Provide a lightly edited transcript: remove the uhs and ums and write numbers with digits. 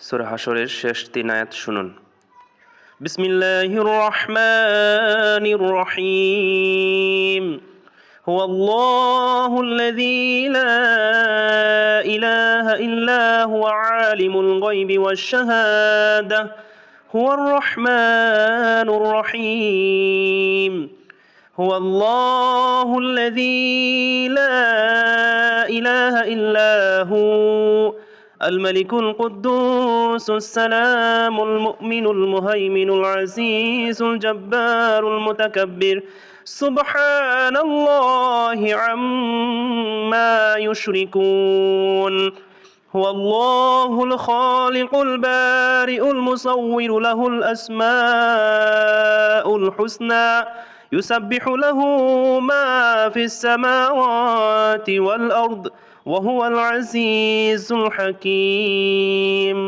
সূরা হাশরের শেষ 3 আয়াত শুনুন। বিসমিল্লাহির রহমানির রহিম। হুয়াল্লাহুল্লাযী লা ইলাহা ইল্লা হুয়া আলিমুল গায়বি ওয়াশ শাহাদাহ হুয়ার রহমানুর রহিম। হুয়াল্লাহুল্লাযী লা ইলাহা ইল্লা হু الملك القدوس السلام المؤمن المهيمن العزيز الجبار المتكبر سبحان الله عما يشركون. هو الله الخالق البارئ المصور له الأسماء الحسنى يسبح له ما في السماوات والأرض وهو العزيز الحكيم.